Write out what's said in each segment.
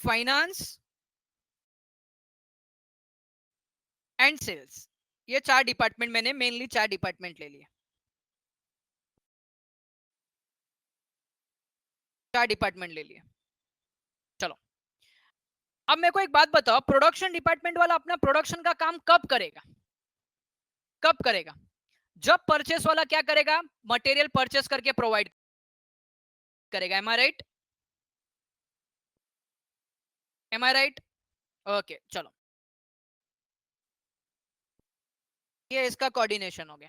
Finance and sales, ये 4 department मैंने mainly 4 department ले लिए, 4 डिपार्टमेंट ले लिए। चलो अब मेरे को एक बात बताओ, प्रोडक्शन डिपार्टमेंट वाला अपना प्रोडक्शन का काम कब करेगा? कब करेगा? जब परचेस वाला क्या करेगा? मटेरियल परचेस करके प्रोवाइड करेगा। एम आई राइट? एम आई राइट? ओके चलो, ये इसका कोऑर्डिनेशन हो गया।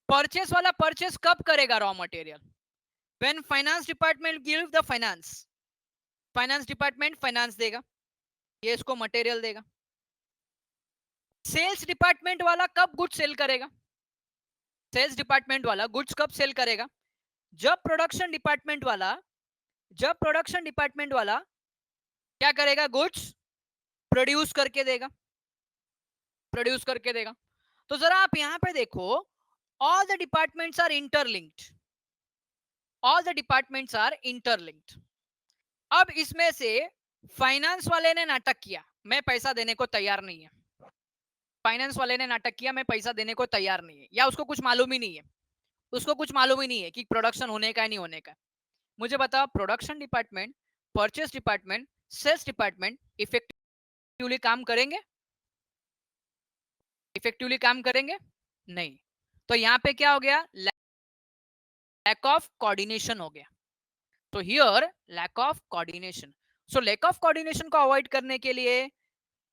परचेस वाला परचेस कब करेगा raw material? When finance department give the finance, finance department finance देगा, ये इसको मटेरियल देगा। सेल्स डिपार्टमेंट वाला कब गुड्स सेल करेगा? सेल्स डिपार्टमेंट वाला गुड्स कब सेल करेगा? जब प्रोडक्शन डिपार्टमेंट वाला, जब प्रोडक्शन डिपार्टमेंट वाला क्या करेगा? गुड्स प्रोड्यूस करके देगा, प्रोड्यूस करके देगा। तो जरा आप यहां पे देखो, all the departments are interlinked, all the departments are interlinked. अब इसमें से फाइनेंस वाले ने नाटक किया, मैं पैसा देने को तैयार नहीं है, फाइनेंस वाले ने नाटक किया, मैं पैसा देने को तैयार नहीं है, या उसको कुछ मालूम ही नहीं है, उसको कुछ मालूम ही नहीं है कि प्रोडक्शन होने का है नहीं होने का। मुझे बताओ, production department, purchase department, sales department effectively काम करेंगे? इफेक्टिवली काम करेंगे? नहीं। तो यहाँ पे क्या हो गया? लैक ऑफ कोऑर्डिनेशन हो गया। तो here lack of coordination. So lack of coordination को अवॉइड करने के लिए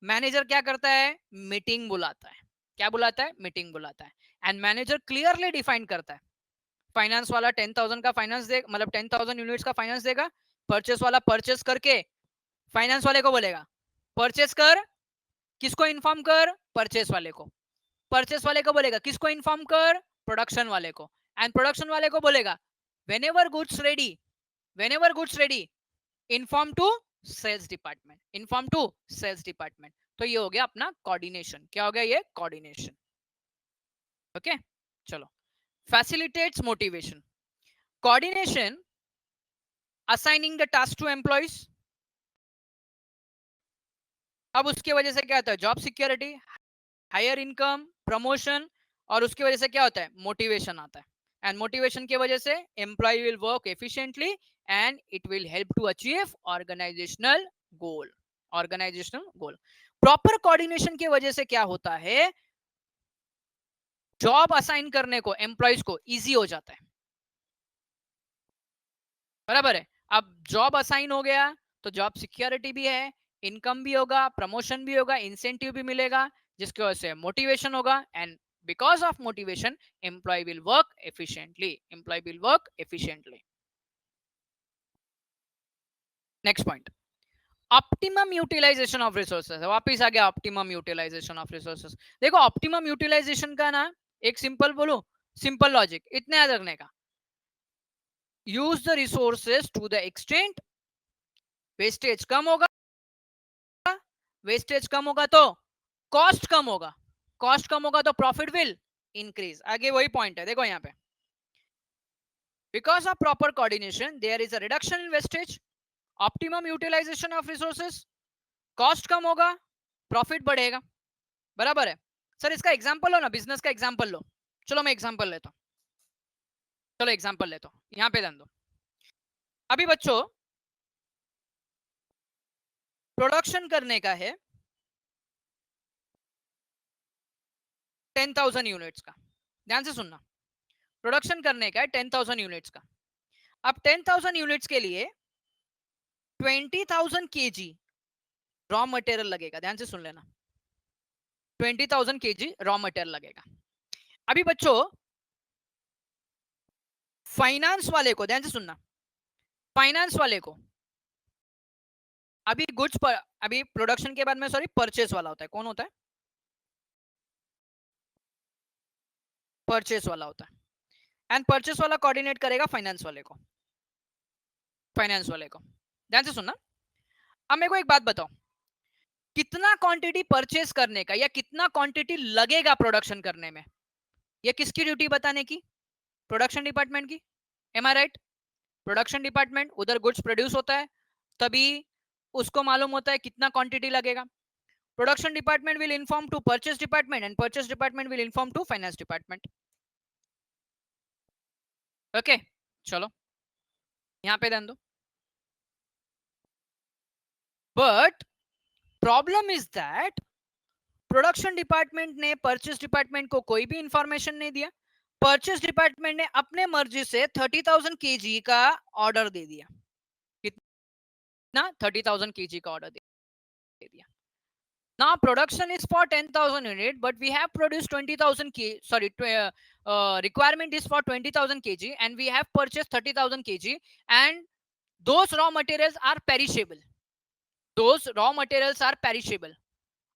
मैनेजर क्या करता है? मीटिंग बुलाता है। क्या बुलाता है? मीटिंग बुलाता है। एंड मैनेजर क्लियरली डिफाइन करता है, फाइनेंस वाला 10,000 का फाइनेंस दे, मतलब 10,000 यूनिट्स का फाइनेंस देगा, परचेस वाला परचेस करके फाइनेंस वाले को बोलेगा परचेस कर, किसको इन्फॉर्म कर? परचेस वाले को। परचेस वाले को बोलेगा किसको इन्फॉर्म कर? प्रोडक्शन वाले को। एंड प्रोडक्शन वाले को बोलेगा whenever goods ready, whenever goods ready inform to sales department, inform to sales department. तो ये हो गया अपना कोऑर्डिनेशन। क्या हो गया? ये कोऑर्डिनेशन। ओके चलो, facilitates motivation, coordination assigning the task to employees. अब उसकी वजह से क्या होता है? Job security, higher income, promotion, और उसकी वजह से क्या होता है? मोटिवेशन आता है। एंड मोटिवेशन की वजह से employee will work efficiently and it will help to achieve organisational goal, organisational goal. Proper coordination की वजह से क्या होता है? जॉब असाइन करने को एम्प्लॉयज को इजी हो जाता है। बराबर है? अब जॉब असाइन हो गया तो जॉब सिक्योरिटी भी है, इनकम भी होगा, प्रमोशन भी होगा, इंसेंटिव भी मिलेगा, जिसकी वजह से मोटिवेशन होगा। And because of motivation employee will work efficiently, employee will work efficiently. Next point, optimum utilisation of resources. वापिस आ गया ऑप्टिमम यूटिलाइजेशन ऑफ रिसोर्सेज। देखो ऑप्टिमम यूटिलाइजेशन का ना एक सिंपल बोलो, सिंपल लॉजिक इतने याद रखने का, use the resources to the extent wastage कम होगा, वेस्टेज कम होगा तो कॉस्ट कम होगा, कॉस्ट कम होगा तो प्रॉफिट विल इंक्रीज। आगे वही पॉइंट है, देखो यहाँ पे, because of proper coordination there is a reduction in wastage, optimum utilisation of resources, cost कम होगा, प्रॉफिट बढ़ेगा। बराबर है? सर इसका एग्जांपल लो ना, बिजनेस का एग्जांपल लो। चलो मैं एग्जांपल लेता हूँ, चलो एग्जांपल लेता हूँ, यहाँ पे ध्यान दो। अभी बच्चों प्रोडक्शन करने का है 10,000 यूनिट्स का, ध्यान से सुनना, प्रोडक्शन करने का है 10,000 यूनिट्स का। अब 10,000 यूनिट्स के लिए 20,000 kg रॉ मटेरियल लगेगा, ध्यान से सुन लेना, 20,000 kg रॉ मटेरियल लगेगा। अभी बच्चों फाइनेंस वाले को, ध्यान से सुनना, फाइनेंस वाले को अभी गुड्स पर, अभी प्रोडक्शन के बाद में सॉरी परचेस वाला होता है, कौन होता है? परचेस वाला होता है। एंड परचेस वाला कोऑर्डिनेट करेगा फाइनेंस वाले को, फाइनेंस वाले को। ध्यान से सुनना, अब मेरे को एक बात बताओ, कितना क्वांटिटी परचेस करने का या कितना क्वांटिटी लगेगा प्रोडक्शन करने में, ये किसकी ड्यूटी बताने की? प्रोडक्शन डिपार्टमेंट की। एम आई राइट? प्रोडक्शन डिपार्टमेंट, उधर गुड्स प्रोड्यूस होता है, तभी उसको मालूम होता है कितना क्वांटिटी लगेगा. Production department will inform to purchase department and purchase department will inform to finance department. Okay, चलो यहाँ पे ध्यान दो. But problem is that production department ने परचेस डिपार्टमेंट को कोई भी इंफॉर्मेशन नहीं दिया. परचेस डिपार्टमेंट ने अपने मर्जी से 30,000 kg का ऑर्डर दे दिया. कितना? 30,000 kg का ऑर्डर दे दिया. Now production is for 10,000 unit, but we have produced 20,000 kg. Sorry, requirement is for 20,000 kg, and we have purchased 30,000 kg, and those raw materials are perishable. Those raw materials are perishable.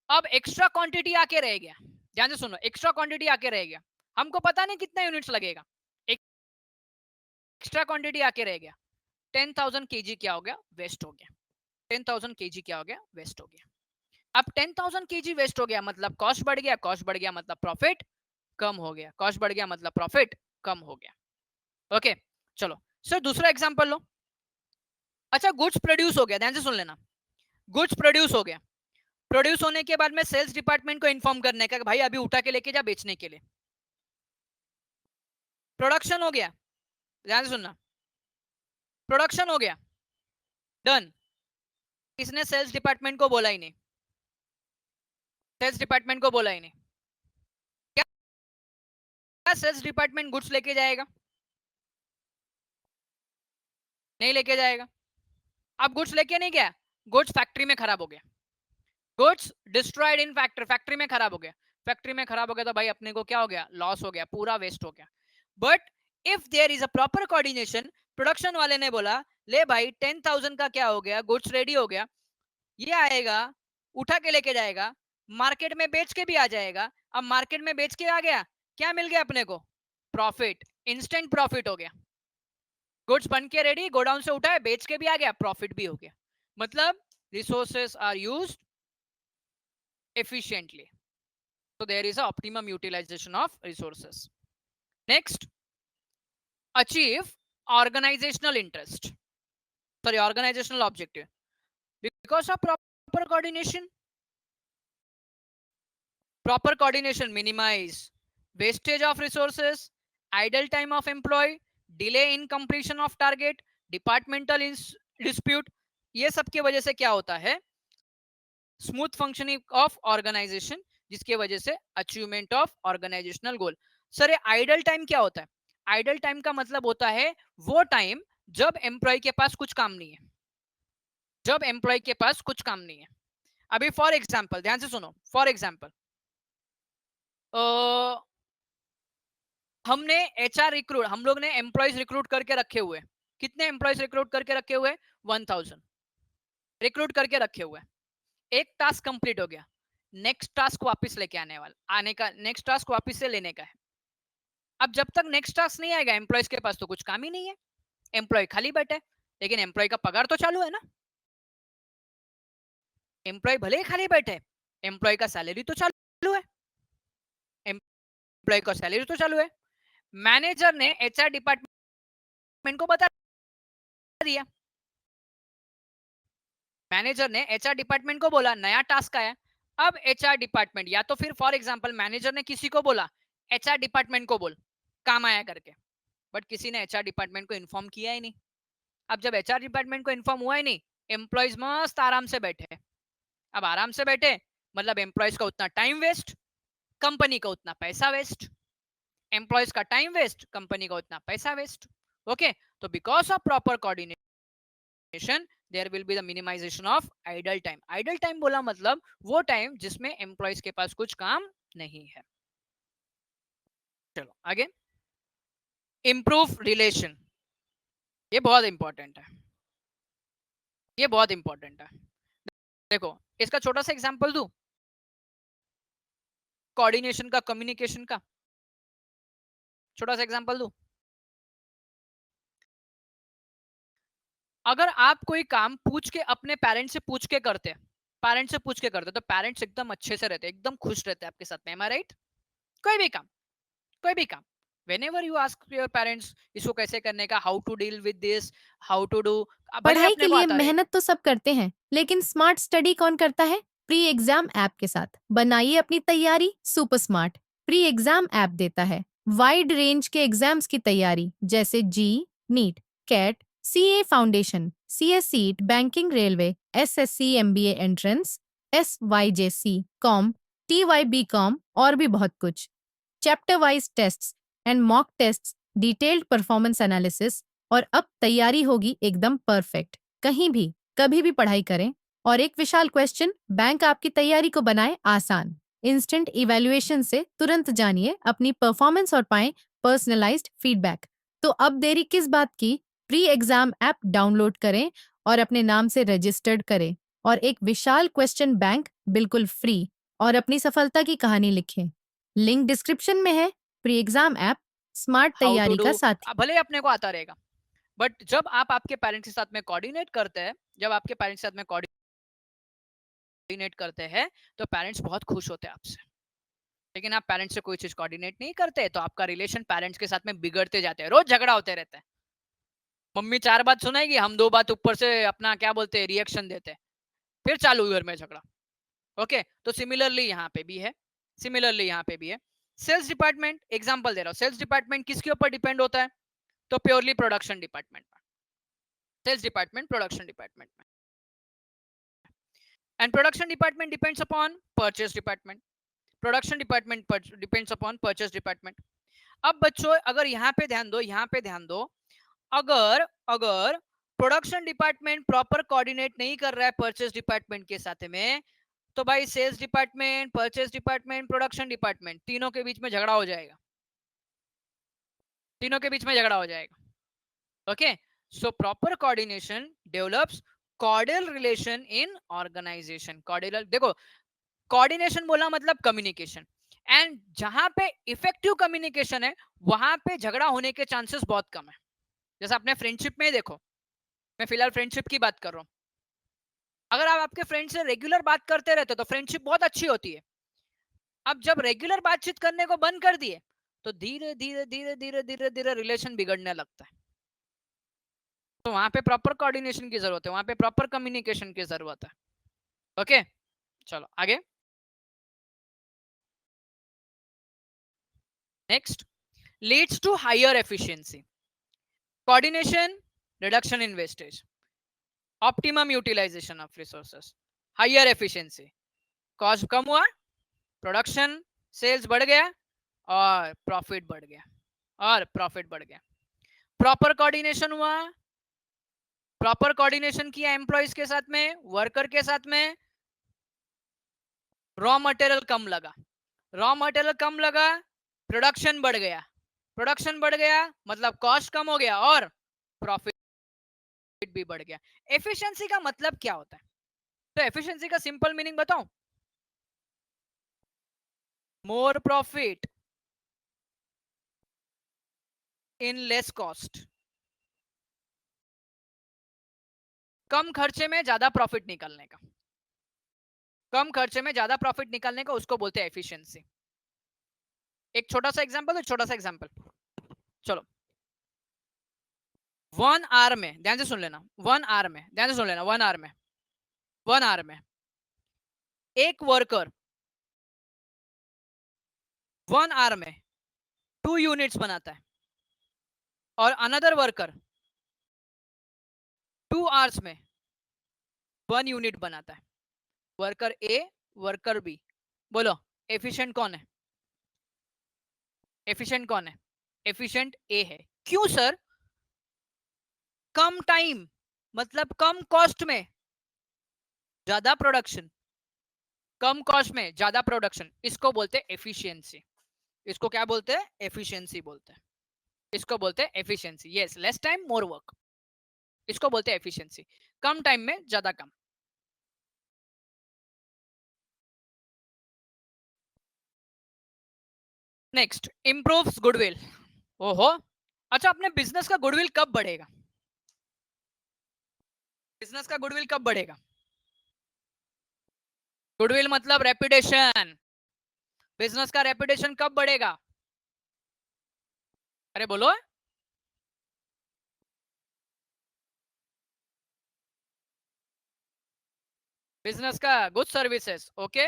अब extra quantity आके रह गया. ध्यान से सुनो, extra quantity आके रह गया. हमको पता नहीं कितना यूनिट्स लगेगा. एक्स्ट्रा क्वांटिटी आके रह गया. 10,000 kg क्या हो गया? वेस्ट हो गया. 10,000 kg क्या हो गया? वेस्ट हो गया. अब 10,000 kg वेस्ट हो गया मतलब कॉस्ट बढ़ गया. कॉस्ट बढ़ गया मतलब प्रॉफिट कम हो गया. कॉस्ट बढ़ गया मतलब प्रॉफिट कम हो गया. ओके, चलो सर दूसरा एग्जांपल लो. अच्छा, गुड्स प्रोड्यूस हो गया. ध्यान से सुन लेना. गुड्स प्रोड्यूस हो गया. प्रोड्यूस होने के बाद में सेल्स डिपार्टमेंट को इन्फॉर्म करने का कि भाई अभी उठा के लेके जा बेचने के लिए. प्रोडक्शन हो गया. ध्यान से सुनना. प्रोडक्शन हो गया, डन. किसने सेल्स डिपार्टमेंट को बोला ही नहीं. सेल्स डिपार्टमेंट को बोला ही नहीं. क्या सेल्स डिपार्टमेंट गुड्स लेके जाएगा? नहीं लेके जाएगा. अब गुड्स लेके नहीं गया, गुड्स फैक्ट्री में खराब हो गया. Goods destroyed in factory. Factory में खराब हो गया. फैक्ट्री में खराब हो गया तो भाई अपने को क्या हो गया? लॉस हो गया, पूरा वेस्ट हो गया. But if there is a proper coordination, production वाले ने बोला ले भाई 10,000 का क्या हो गया, गुड्स रेडी हो गया, ये आएगा उठा के लेके जाएगा, मार्केट में बेच के भी आ जाएगा. अब मार्केट में बेच के आ गया, क्या मिल गया अपने को? प्रॉफिट. इंस्टेंट प्रॉफिट हो गया. गुड्स बन के रेडी, गोडाउन से उठाए, बेच के भी आ गया, प्रॉफिट भी हो गया. मतलब resources are used efficiently. So there is a optimum utilization of resources. Next, achieve organizational interest. Sorry, organizational objective. Because of proper coordination. Proper coordination minimize wastage of resources, idle time of employee, delay in completion of target, departmental dispute. ये सब की वजह से क्या होता है? Smooth functioning of organisation, जिसके वजह से achievement of organisational goal. Sir idle time क्या होता है? आइडल टाइम का मतलब होता है वो टाइम जब एम्प्लॉय के पास कुछ काम नहीं है. जब एम्प्लॉय के पास कुछ काम नहीं है. अभी फॉर एग्जांपल ध्यान से सुनो. फॉर एग्जांपल हमने एचआर रिक्रूट, हम लोग ने एम्प्लॉयज रिक्रूट करके रखे हुए. कितने एम्प्लॉयज रिक्रूट करके रखे हुए? 1000 रिक्रूट करके रखे हुए. एक टास्क कंप्लीट हो गया, नेक्स्ट टास्क वापस लेके आने का, नेक्स्ट टास्क वापस से लेने का है. अब जब तक नेक्स्ट टास्क नहीं आएगा एम्प्लॉयज के पास तो कुछ काम ही नहीं है. एम्प्लॉय खाली बैठे, लेकिन एम्प्लॉय का पगार तो चालू है ना. एम्प्लॉय भले ही खाली बैठे, एम्प्लॉय का सैलरी तो चालू है. एम्प्लॉय का सैलरी तो चालू है. मैनेजर ने एचआर डिपार्टमेंट को बता दिया. मैनेजर ने एचआर डिपार्टमेंट को बोला नया टास्क आया. अब एचआर डिपार्टमेंट या तो फिर फॉर एग्जांपल मैनेजर ने किसी को बोला एचआर डिपार्टमेंट को बोल काम आया करके, बट किसी ने एचआर डिपार्टमेंट को इन्फॉर्म किया ही नहीं. अब जब एचआर डिपार्टमेंट को इन्फॉर्म हुआ ही नहीं, एम्प्लॉयज मस्त आराम से बैठे. अब आराम से बैठे मतलब एम्प्लॉयज का उतना टाइम वेस्ट, कंपनी का उतना पैसा वेस्ट. एम्प्लॉयज का टाइम वेस्ट, कंपनी का उतना पैसा वेस्ट. ओके, तो because of proper coordination there will be the minimization of idle time. idle time बोला मतलब वो टाइम जिसमें एम्प्लॉयज के पास कुछ काम नहीं है. चलो आगे. इंप्रूव रिलेशन, ये बहुत इंपॉर्टेंट है. ये बहुत इंपॉर्टेंट है. देखो इसका छोटा सा एग्जांपल दूं, कोऑर्डिनेशन का, कम्युनिकेशन का छोटा सा एग्जांपल दूं. अगर आप कोई काम पूछ के अपने पेरेंट्स से पूछ के करते, पेरेंट्स से पूछ के करते तो पेरेंट्स एकदम अच्छे से रहते, एकदम खुश रहते आपके साथ में. एम आई राइट? कोई भी काम, कोई भी काम whenever you ask your parents इसको कैसे करने का, how to deal with this, how to do, भले पढ़ाई अपने के को लिए आता रहेगा। मेहनत तो सब करते हैं, लेकिन स्मार्ट स्टडी कौन करता है? प्री एग्जाम ऐप के साथ बनाइए अपनी तैयारी super smart. Pre exam app देता है वाइड रेंज के एग्जाम्स की तैयारी, जैसे JEE, NEET, CAT, CA foundation, CS CET, banking, railway, SSC, MBA entrance, SYJC, com, TYB com और भी बहुत कुछ। Chapter wise tests and mock tests, detailed performance analysis, और अब तैयारी होगी एकदम परफेक्ट। कहीं भी कभी भी पढ़ाई करें। और एक विशाल क्वेश्चन बैंक आपकी तैयारी को बनाए आसान। इंस्टेंट इवैल्यूएशन से तुरंत जानिए अपनी परफॉर्मेंस और पाएं पर्सनलाइज्ड फीडबैक। तो अब देरी किस बात की? प्री एग्जाम ऐप डाउनलोड करें और अपने नाम से रजिस्टर्ड करें और एक विशाल क्वेश्चन बैंक बिल्कुल फ्री और अपनी सफलता की कहानी लिखें। लिंक डिस्क्रिप्शन में है। Pre exam app smart how to तैयारी do, का साथी। भले अपने को आता रहेगा, बट जब आप आपके पेरेंट्स के साथ में कोऑर्डिनेट करते हैं, जब आपके पेरेंट्स के साथ में कोऑर्डिनेट करते हैं, तो पेरेंट्स बहुत खुश होते हैं आपसे। लेकिन आप पेरेंट्स से कोई चीज कोऑर्डिनेट नहीं करते, तो आपका रिलेशन पेरेंट्स के साथ में बिगड़ते जाते हैं, रोज झगड़ा होते रहते हैं। मम्मी 4 बात सुनाएगी, हम 2 बात ऊपर से अपना क्या बोलते हैं रिएक्शन देते हैं, फिर चालू घर में झगड़ा। ओके, तो सिमिलरली यहाँ पे भी है, सिमिलरली यहाँ पे भी है। सेल्स डिपार्टमेंट, एग्जांपल दे रहा हूँ, सेल्स डिपार्टमेंट किसके ऊपर डिपेंड होता है? तो प्योरली प्रोडक्शन डिपार्टमेंट में, सेल्स डिपार्टमेंट प्रोडक्शन डिपार्टमेंट में, and production department depends upon purchase department, production department depends upon purchase department. अब बच्चों अगर यहाँ पे ध्यान दो, यहाँ पे ध्यान दो, अगर अगर प्रोडक्शन डिपार्टमेंट प्रॉपर कोऑर्डिनेट नहीं कर रहा है परचेस डिपार्टमेंट के साथ में, तो भाई sales department, purchase department, production department, तीनों के बीच में झगड़ा हो जाएगा, तीनों के बीच में झगड़ा हो जाएगा। Okay, so proper coordination develops cordial relation in organisation. Cordial, देखो कोऑर्डिनेशन बोला मतलब कम्युनिकेशन, एंड जहां पे इफेक्टिव कम्युनिकेशन है वहां पे झगड़ा होने के चांसेस बहुत कम है। जैसे अपने फ्रेंडशिप में देखो, मैं फिलहाल फ्रेंडशिप की बात कर रहा हूँ, अगर आप आपके फ्रेंड से रेगुलर बात करते रहते हो तो फ्रेंडशिप बहुत अच्छी होती है। अब जब रेगुलर बातचीत करने को बंद कर दिए, तो धीरे धीरे धीरे धीरे धीरे धीरे रिलेशन बिगड़ने लगता है। तो वहां पे प्रॉपर कोऑर्डिनेशन की जरूरत है, वहां पे प्रॉपर कम्युनिकेशन की जरूरत है। ओके, चलो आगे। Next, leads to higher efficiency, coordination, reduction in wastage, optimum utilisation of resources, higher efficiency, cost कम हुआ, प्रोडक्शन सेल्स बढ़ गया और प्रॉफिट बढ़ गया, और प्रॉफिट बढ़ गया। प्रॉपर कोऑर्डिनेशन हुआ, प्रॉपर कोऑर्डिनेशन किया एम्प्लॉइज के साथ में, वर्कर के साथ में, रॉ मटेरियल कम लगा, रॉ मटेरियल कम लगा, प्रोडक्शन बढ़ गया, प्रोडक्शन बढ़ गया मतलब कॉस्ट कम हो गया और प्रॉफिट भी बढ़ गया। एफिशिएंसी का मतलब क्या होता है? तो एफिशिएंसी का सिंपल मीनिंग बताऊं, more profit in less cost, कम खर्चे में ज्यादा प्रॉफिट निकालने का, कम खर्चे में ज्यादा प्रॉफिट निकालने का, उसको बोलते हैं एफिशिएंसी। एक छोटा सा एग्जांपल, छोटा सा एग्जांपल, चलो 1 आवर में, ध्यान से सुन लेना, 1 आवर में, ध्यान से सुन लेना, 1 आवर में, 1 आवर में एक वर्कर 1 आवर में 2 यूनिट्स बनाता है, और अनदर वर्कर 2 आवर्स में 1 यूनिट बनाता है। वर्कर ए, वर्कर बी, बोलो एफिशिएंट कौन है? एफिशिएंट कौन है? एफिशिएंट ए है। क्यों सर? कम टाइम मतलब कम कॉस्ट में ज्यादा प्रोडक्शन, कम कॉस्ट में ज्यादा प्रोडक्शन, इसको बोलते हैं एफिशिएंसी। इसको क्या बोलते हैं? एफिशिएंसी बोलते हैं, इसको बोलते हैं efficiency. Yes, less time more work, इसको बोलते हैं एफिशिएंसी। कम टाइम में ज्यादा काम। Next, improves goodwill. ओहो, अच्छा अपने बिजनेस का गुडविल कब बढ़ेगा? बिजनेस का गुडविल कब बढ़ेगा? गुडविल मतलब रेपुटेशन, बिजनेस का रेपुटेशन कब बढ़ेगा? अरे बोलो। बिजनेस का गुड सर्विसेज, ओके,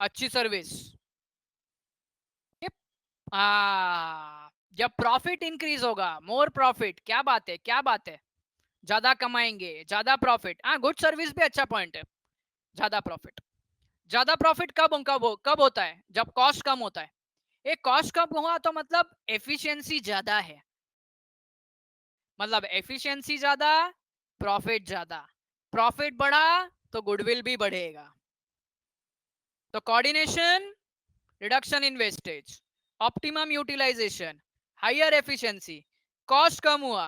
अच्छी सर्विस। जब प्रॉफिट इंक्रीज होगा, मोर प्रॉफिट, क्या बात है, क्या बात है, ज्यादा कमाएंगे, ज्यादा प्रॉफिट। हाँ, गुड सर्विस भी अच्छा पॉइंट है। ज्यादा प्रॉफिट, ज्यादा प्रॉफिट कब होता है? जब कॉस्ट कम होता है। एक कॉस्ट कम हुआ तो मतलब एफिशिएंसी ज्यादा है, मतलब एफिशिएंसी ज्यादा, प्रॉफिट ज्यादा, प्रॉफिट बढ़ा तो गुडविल भी बढ़ेगा। तो coordination, reduction in wastage, optimum utilisation, higher efficiency, cost कम हुआ,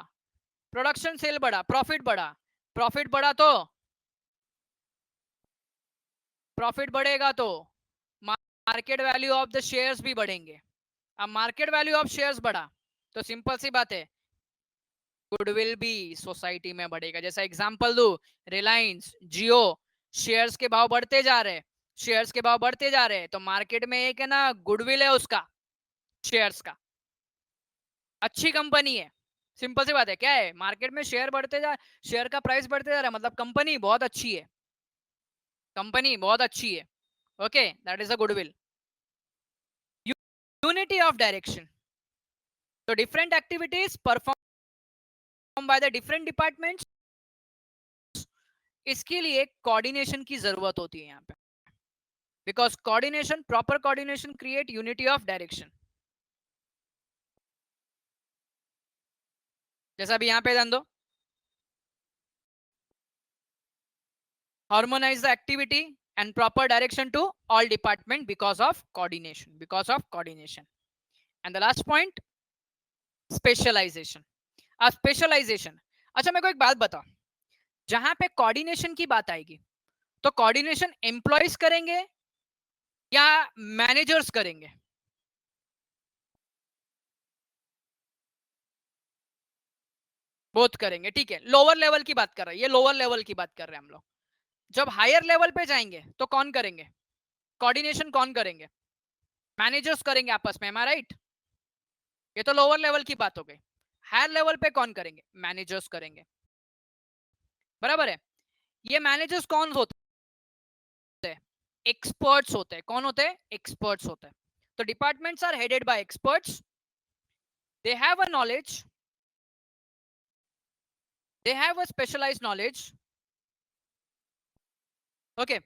प्रोडक्शन सेल बढ़ा, प्रॉफिट बढ़ा, प्रॉफिट बढ़ा तो प्रॉफिट बढ़ेगा तो market value of the shares भी बढ़ेंगे। अब मार्केट वैल्यू ऑफ शेयर्स बढ़ा तो सिंपल सी बात है, गुडविल भी सोसाइटी में बढ़ेगा। जैसा एग्जांपल दू, रिलायंस, जियो, शेयर्स के भाव बढ़ते जा रहे हैं, शेयर्स के भाव बढ़ते जा रहे हैं, तो मार्केट में एक है ना गुडविल है उसका, शेयर्स का, अच्छी कंपनी है। सिंपल सी बात है, क्या है, मार्केट में शेयर बढ़ते जा, शेयर का प्राइस बढ़ते जा रहा है, मतलब कंपनी बहुत अच्छी है, कंपनी बहुत अच्छी है। Okay, that is a goodwill. Unity of direction, तो different activities perform by the different departments, इसके लिए कोऑर्डिनेशन की जरूरत होती है यहाँ पे, because coordination, proper coordination create unity of direction. जैसा अभी यहाँ पे ध्यान दो, harmonize the activity and proper direction to all department because of coordination, because of coordination. And the last point, specialisation. अब स्पेशलाइजेशन, अच्छा मेरे को एक बात बताओ, जहां पे कोऑर्डिनेशन की बात आएगी तो कोऑर्डिनेशन एम्प्लॉयज करेंगे या मैनेजर्स करेंगे? बोथ करेंगे, ठीक है। लोअर लेवल की बात कर रहे हैं, ये लोअर लेवल की बात कर रहे हैं हम लोग। जब हायर लेवल पे जाएंगे तो कौन करेंगे कोऑर्डिनेशन? कौन करेंगे? मैनेजर्स करेंगे आपस में, एम आई राइट? ये तो लोअर लेवल की बात हो गई। हायर लेवल पे कौन करेंगे? मैनेजर्स करेंगे, बराबर है। ये मैनेजर्स कौन होते हैं? एक्सपर्ट्स होते हैं। कौन होते हैं? एक्सपर्ट्स होते हैं। तो departments are headed by experts, they have a knowledge, they have a specialised knowledge. Okay,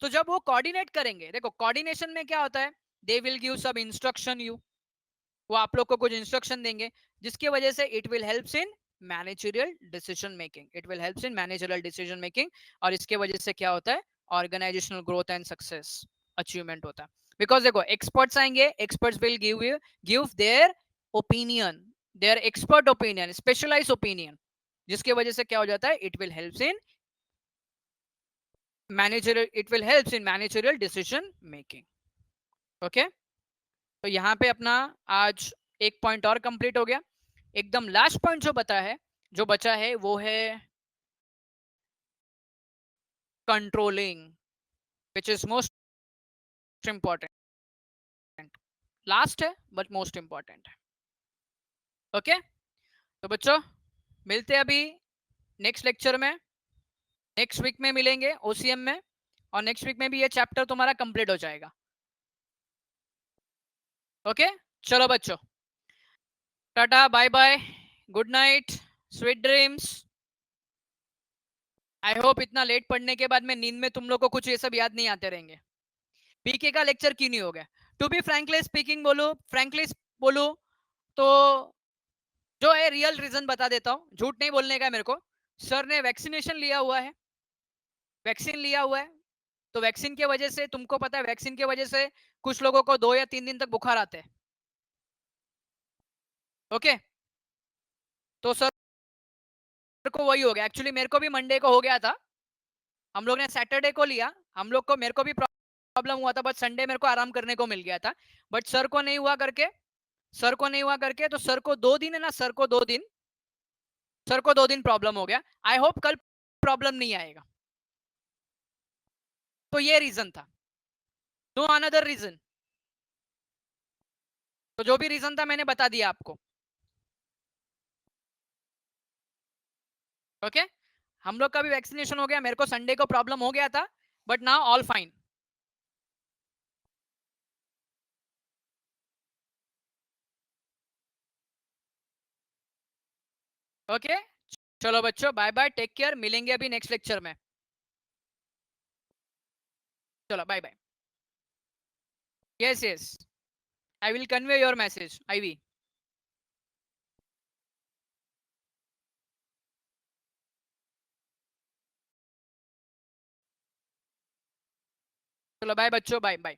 तो जब वो कोऑर्डिनेट करेंगे, देखो कोऑर्डिनेशन में क्या होता है, दे विल गिव सब इंस्ट्रक्शन यू, वो आप लोग को कुछ इंस्ट्रक्शन देंगे, जिसकी वजह से it will helps in managerial decision making, it will helps in managerial decision making. और इसके वजह से क्या होता है, organisational growth and success achievement होता है। बिकॉज देखो एक्सपर्ट्स आएंगे, experts will give their opinion, their expert opinion, specialised opinion, जिसकी वजह से क्या हो जाता है, it will helps in managerial, it will helps in managerial decision making. Okay, तो यहाँ पे अपना आज एक पॉइंट और कंप्लीट हो गया। एकदम लास्ट पॉइंट जो बता है, जो बचा है वो है controlling, which is most important. Last है बट मोस्ट इंपॉर्टेंट है। ओके, तो बच्चों मिलते हैं अभी नेक्स्ट लेक्चर में, नेक्स्ट वीक में मिलेंगे ओसीएम में, और नेक्स्ट वीक में भी ये चैप्टर तुम्हारा कंप्लीट हो जाएगा। ओके, चलो बच्चों, tata, bye bye, good night, sweet dreams. I hope इतना लेट पढ़ने के बाद में नींद में तुम लोग को कुछ ये सब याद नहीं आते रहेंगे। पीके का लेक्चर क्यों नहीं हो गया? टू बी फ्रैंकली स्पीकिंग बोलूं, फ्रैंकली बोलूं तो जो है रियल रीजन बता देता हूँ, झूठ नहीं बोलने का मेरे को। सर ने वैक्सीनेशन लिया हुआ है, वैक्सीन लिया हुआ है, तो वैक्सीन की वजह से तुमको पता है, वैक्सीन की वजह से कुछ लोगों को 2 या 3 दिन तक बुखार आते हैं। ओके, तो सर को वही हो गया, एक्चुअली मेरे को भी मंडे को हो गया था, हम लोग ने सैटरडे को लिया, हम लोग को, मेरे को भी प्रॉब्लम हुआ था, बट संडे मेरे को आराम करने को मिल गया था। बट सर को नहीं हुआ करके, सर को नहीं हुआ करके, तो सर को 2 दिन है ना, सर को 2 दिन, सर को 2 दिन प्रॉब्लम हो गया। आई होप कल प्रॉब्लम नहीं आएगा। तो ये रीजन था, नो अनदर रीजन। तो जो भी रीजन था मैंने बता दिया आपको। ओके, हम लोग का भी वैक्सीनेशन हो गया, मेरे को संडे को प्रॉब्लम हो गया था, but now all fine. Okay, चलो बच्चों, बाय बाय, टेक केयर, मिलेंगे अभी नेक्स्ट लेक्चर में। चलो bye bye. Yes yes, I will convey your message, Ivy. चलो बाय बच्चों, बाय बाय।